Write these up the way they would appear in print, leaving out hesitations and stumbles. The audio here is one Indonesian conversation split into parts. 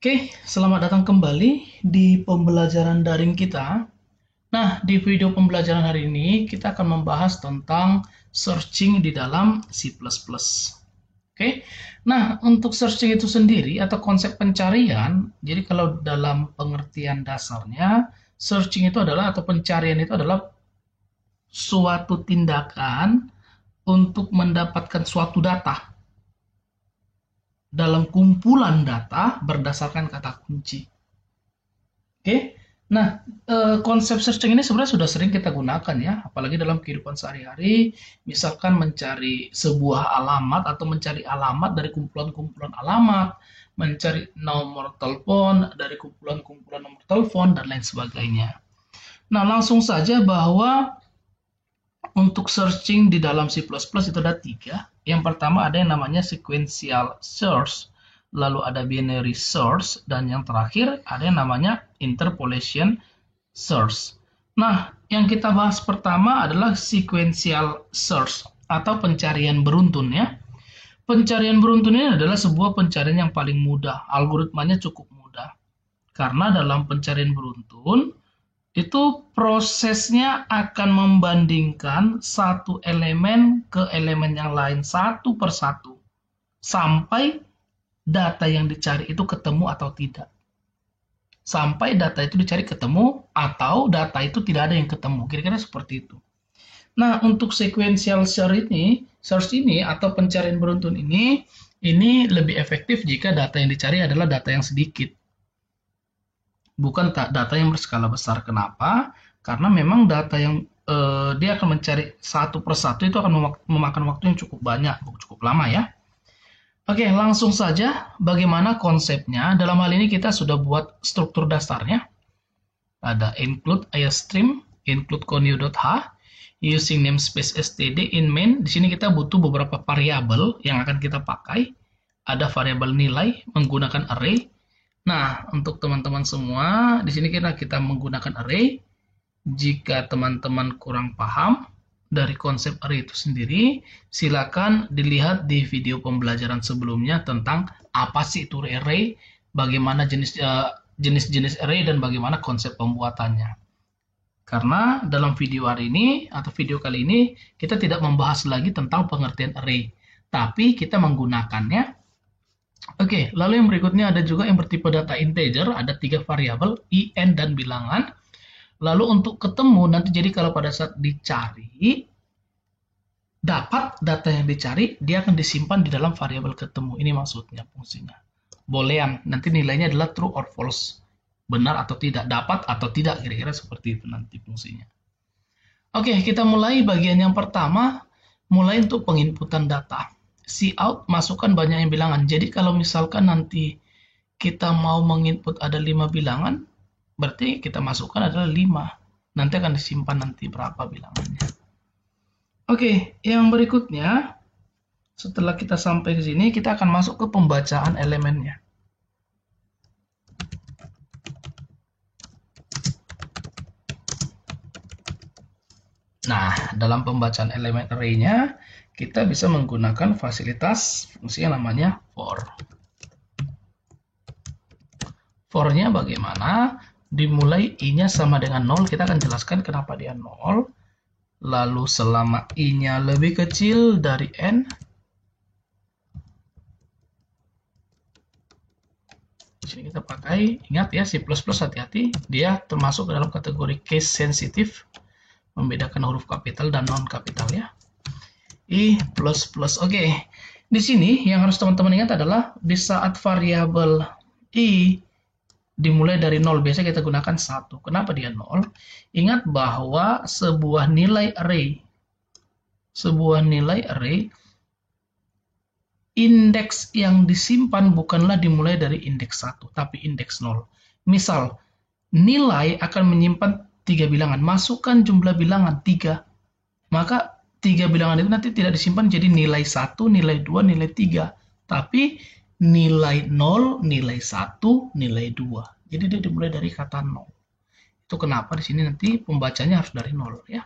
Oke, selamat datang kembali di pembelajaran daring kita. Nah, di video pembelajaran hari ini kita akan membahas tentang searching di dalam C++. Oke, nah untuk searching itu sendiri atau konsep pencarian, jadi kalau dalam pengertian dasarnya, searching itu adalah atau pencarian itu adalah suatu tindakan untuk mendapatkan suatu data dalam kumpulan data berdasarkan kata kunci. Oke, nah konsep searching ini sebenarnya sudah sering kita gunakan ya, apalagi dalam kehidupan sehari-hari, misalkan mencari sebuah alamat atau mencari alamat dari kumpulan-kumpulan alamat, mencari nomor telepon dari kumpulan-kumpulan nomor telepon, dan lain sebagainya. Nah, langsung saja bahwa untuk searching di dalam C++ itu ada tiga. Yang pertama ada yang namanya sequential search, lalu ada binary search, dan yang terakhir ada yang namanya interpolation search. Nah, yang kita bahas pertama adalah sequential search atau pencarian beruntun ya. Pencarian beruntun ini adalah sebuah pencarian yang paling mudah, algoritmanya cukup mudah. Karena dalam pencarian beruntun, itu prosesnya akan membandingkan satu elemen ke elemen yang lain satu per satu sampai data yang dicari itu ketemu atau tidak. Sampai data itu dicari ketemu atau data itu tidak ada yang ketemu. Kira-kira seperti itu. Nah, untuk sequential search ini atau pencarian beruntun ini lebih efektif jika data yang dicari adalah data yang sedikit. Bukan data yang berskala besar. Kenapa? Karena memang data yang dia akan mencari satu persatu itu akan memakan waktu yang cukup banyak, cukup lama ya. Oke, langsung saja bagaimana konsepnya. Dalam hal ini kita sudah buat struktur dasarnya. Ada include iostream, include conio.h, using namespace std in main. Di sini kita butuh beberapa variabel yang akan kita pakai. Ada variabel nilai menggunakan array. Nah, untuk teman-teman semua, di sini kita menggunakan array. Jika teman-teman kurang paham dari konsep array itu sendiri, silakan dilihat di video pembelajaran sebelumnya tentang apa sih itu array, bagaimana jenis-jenis array, dan bagaimana konsep pembuatannya. Karena dalam video hari ini, atau video kali ini, kita tidak membahas lagi tentang pengertian array, tapi kita menggunakannya. Oke, lalu yang berikutnya ada juga yang bertipe data integer, ada 3 variabel, i, n, dan bilangan. Lalu untuk ketemu, nanti jadi kalau pada saat dicari, dapat data yang dicari, dia akan disimpan di dalam variabel ketemu. Ini maksudnya fungsinya. Boolean, nanti nilainya adalah true or false. Benar atau tidak, dapat atau tidak, kira-kira seperti itu nanti fungsinya. Oke, kita mulai bagian yang pertama, mulai untuk penginputan data. Cout masukkan banyak yang bilangan. Jadi kalau misalkan nanti kita mau menginput ada 5 bilangan, berarti kita masukkan adalah 5. Nanti akan disimpan nanti berapa bilangannya. Oke, yang berikutnya, setelah kita sampai ke sini, kita akan masuk ke pembacaan elemennya. Nah, dalam pembacaan elemen array-nya, kita bisa menggunakan fasilitas fungsi yang namanya for. For-nya bagaimana? Dimulai i-nya sama dengan 0, kita akan jelaskan kenapa dia 0. Lalu selama i-nya lebih kecil dari n, di sini kita pakai, ingat ya, C++ hati-hati, dia termasuk ke dalam kategori case sensitive, membedakan huruf kapital dan non kapital ya. I++. Oke. Di sini yang harus teman-teman ingat adalah di saat variabel i dimulai dari 0, biasanya kita gunakan 1. Kenapa dia 0? Ingat bahwa sebuah nilai array, indeks yang disimpan bukanlah dimulai dari indeks 1, tapi indeks 0. Misal, nilai akan menyimpan 3 bilangan, masukkan jumlah bilangan 3. Maka 3 bilangan itu nanti tidak disimpan jadi nilai 1, nilai 2, nilai 3. Tapi nilai 0, nilai 1, nilai 2. Jadi dia dimulai dari kata 0. Itu kenapa di sini nanti pembacanya harus dari 0 ya.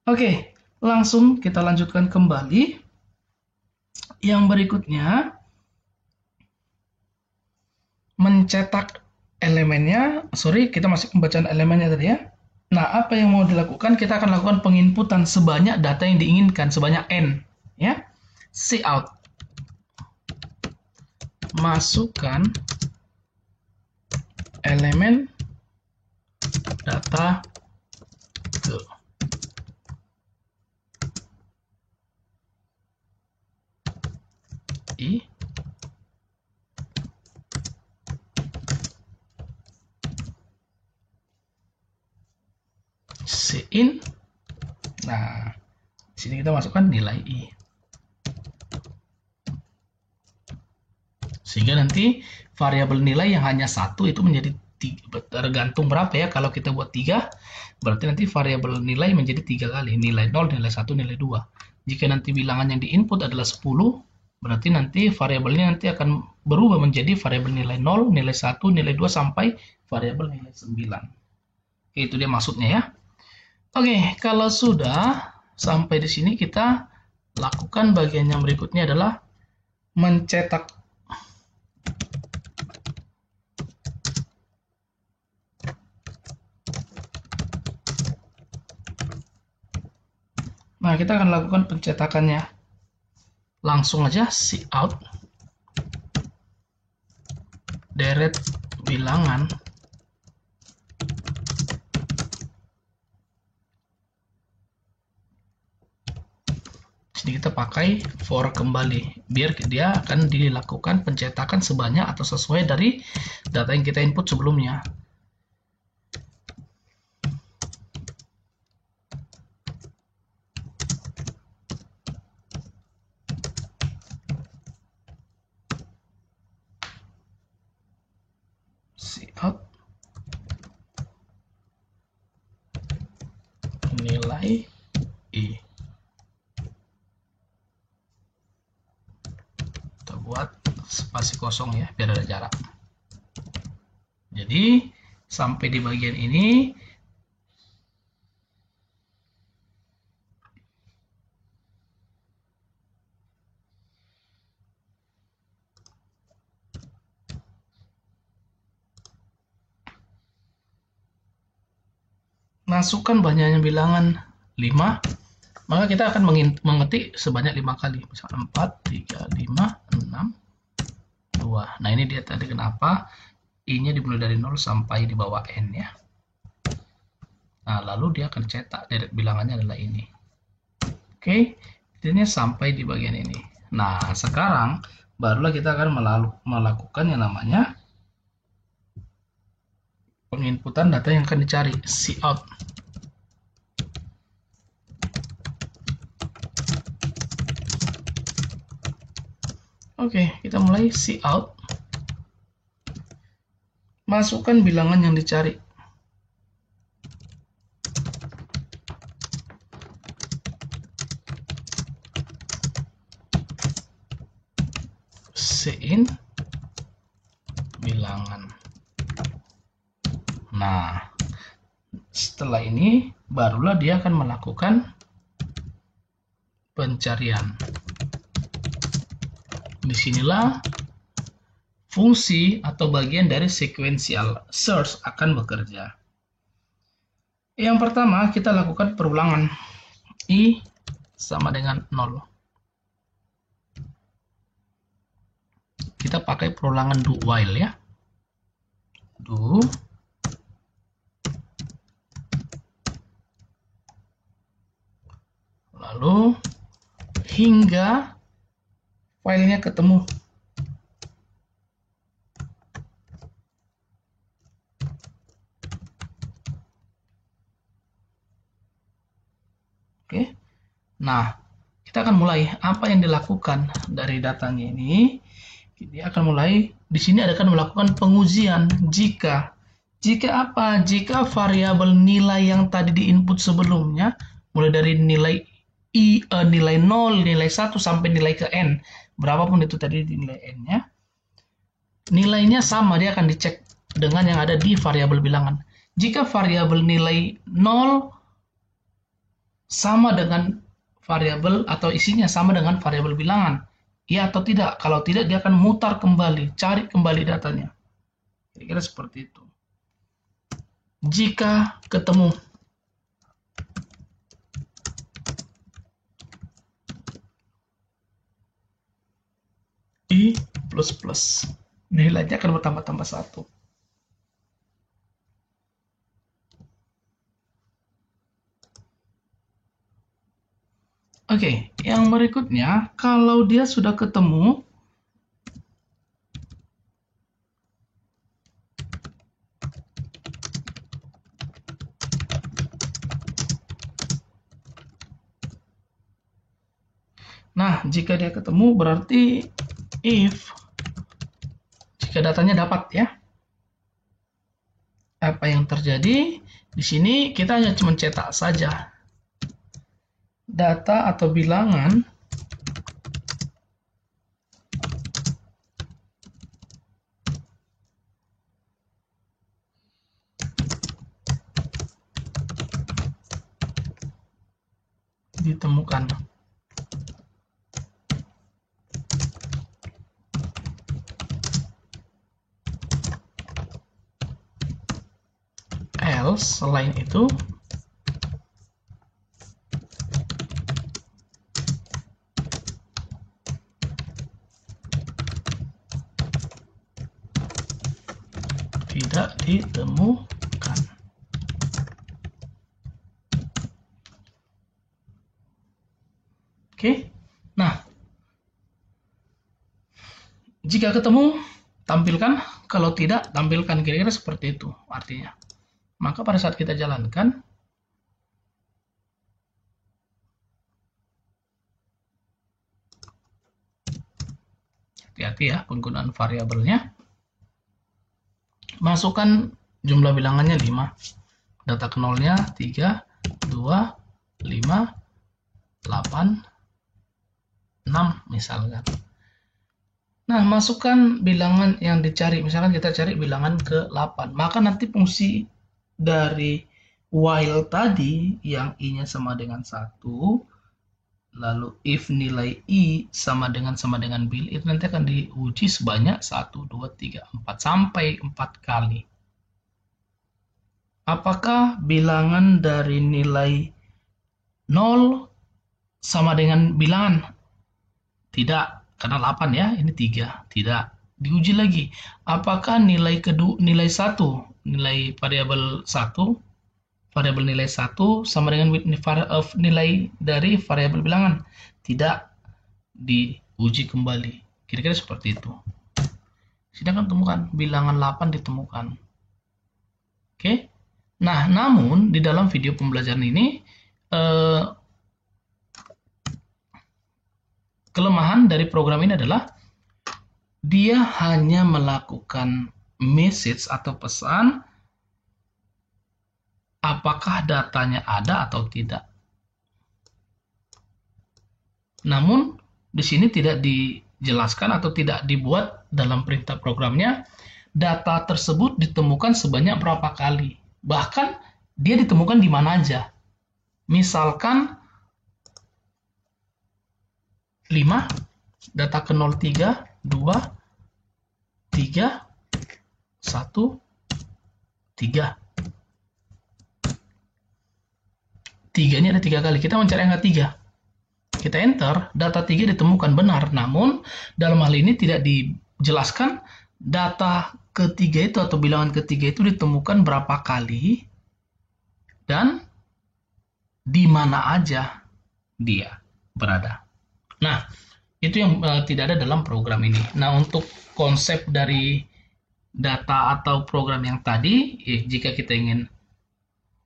Oke, langsung kita lanjutkan kembali. Yang berikutnya, mencetak elemennya, sorry, kita masih pembacaan elemennya tadi ya. Nah, apa yang mau dilakukan? Kita akan lakukan penginputan sebanyak data yang diinginkan, sebanyak n, ya. Cout, masukkan elemen data ke i cin. Nah, di sini kita masukkan nilai i. Sehingga nanti variabel nilai yang hanya satu itu menjadi 3, tergantung berapa ya. Kalau kita buat 3, berarti nanti variabel nilai menjadi 3 kali. Nilai 0, nilai 1, nilai 2. Jika nanti bilangan yang diinput adalah 10, berarti nanti variabelnya nanti akan berubah menjadi variabel nilai 0, nilai 1, nilai 2, sampai variabel nilai 9. Oke, itu dia maksudnya ya. Oke, kalau sudah sampai di sini, kita lakukan bagian yang berikutnya adalah mencetak. Nah, kita akan lakukan pencetakannya. Langsung aja cout deret bilangan sini kita pakai for kembali, biar dia akan dilakukan pencetakan sebanyak atau sesuai dari data yang kita input sebelumnya. Cout nilai i. Kita buat spasi kosong ya, biar ada jarak. Jadi sampai di bagian ini masukkan banyaknya bilangan 5, maka kita akan mengetik sebanyak 5 kali. Misalnya 4, 3, 5, 6, 2. Nah, ini dia tadi kenapa i-nya dimulai dari 0 sampai di bawah n ya. Nah, lalu dia akan cetak deret bilangannya adalah ini. Oke, ini sampai di bagian ini. Nah, sekarang barulah kita akan melakukan yang namanya penginputan data yang akan dicari, cout. Oke, kita mulai cout. Masukkan bilangan yang dicari. Cin bilangan. Nah, setelah ini barulah dia akan melakukan pencarian. Disinilah fungsi atau bagian dari sequential search akan bekerja. Yang pertama, kita lakukan perulangan. I sama dengan 0. Kita pakai perulangan do while ya. Do lalu hingga filenya ketemu. Oke. Nah, kita akan mulai. Apa yang dilakukan dari datanya ini? Dia akan mulai di sini akan melakukan pengujian jika apa? Jika variabel nilai yang tadi diinput sebelumnya mulai dari nilai nilai 0, nilai 1 sampai nilai ke n, berapapun itu tadi nilai n-nya, nilainya sama, dia akan dicek dengan yang ada di variabel bilangan. Jika variabel nilai 0 sama dengan variabel atau isinya sama dengan variabel bilangan, ya atau tidak. Kalau tidak, dia akan mutar kembali, cari kembali datanya. Kira-kira seperti itu. Jika ketemu I plus, nilainya akan bertambah-tambah 1. Oke, yang berikutnya, kalau dia sudah ketemu, nah, jika dia ketemu berarti if, jika datanya dapat ya. Apa yang terjadi? Di sini kita hanya cuma cetak saja. Data atau bilangan ditemukan. Else, selain itu, tidak ditemukan. Oke, nah, jika ketemu, tampilkan. Kalau tidak, tampilkan. Kira-kira seperti itu artinya. Maka pada saat kita jalankan, hati-hati ya penggunaan variabelnya. Masukkan jumlah bilangannya 5. Data ke nolnya 3, 2, 5, 8, 6 misalkan. Nah, masukkan bilangan yang dicari. Misalkan kita cari bilangan ke 8. Maka nanti fungsi dari while tadi yang I-nya sama dengan 1, lalu if nilai I sama dengan bil, itu nanti akan diuji sebanyak 1, 2, 3, 4 sampai 4 kali. Apakah bilangan dari nilai 0 sama dengan bilangan? Tidak, karena 8 ya, ini 3. Tidak. Diuji lagi. Apakah nilai kedua, nilai 1, nilai variabel 1, variabel nilai 1 sama dengan nilai dari variabel bilangan? Tidak. Diuji kembali. Kira-kira seperti itu. Sedangkan temukan bilangan 8 ditemukan. Oke. Nah, namun di dalam video pembelajaran ini kelemahan dari program ini adalah dia hanya melakukan message atau pesan apakah datanya ada atau tidak. Namun di sini tidak dijelaskan atau tidak dibuat dalam perintah programnya data tersebut ditemukan sebanyak berapa kali. Bahkan dia ditemukan di mana aja. Misalkan 5, data ke 0, 3, 2, 3, 1, 3. 3 ini ada 3 kali. Kita mencari angka 3. Kita enter, data 3 ditemukan benar. Namun, dalam hal ini tidak dijelaskan data ketiga itu atau bilangan ketiga itu ditemukan berapa kali dan di mana aja dia berada. Nah, itu yang tidak ada dalam program ini. Nah, untuk konsep dari data atau program yang tadi, jika kita ingin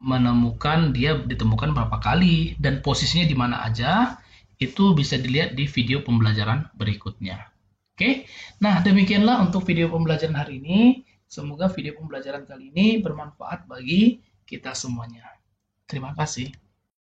menemukan dia ditemukan berapa kali dan posisinya di mana aja, itu bisa dilihat di video pembelajaran berikutnya. Oke, nah demikianlah untuk video pembelajaran hari ini. Semoga video pembelajaran kali ini bermanfaat bagi kita semuanya. Terima kasih.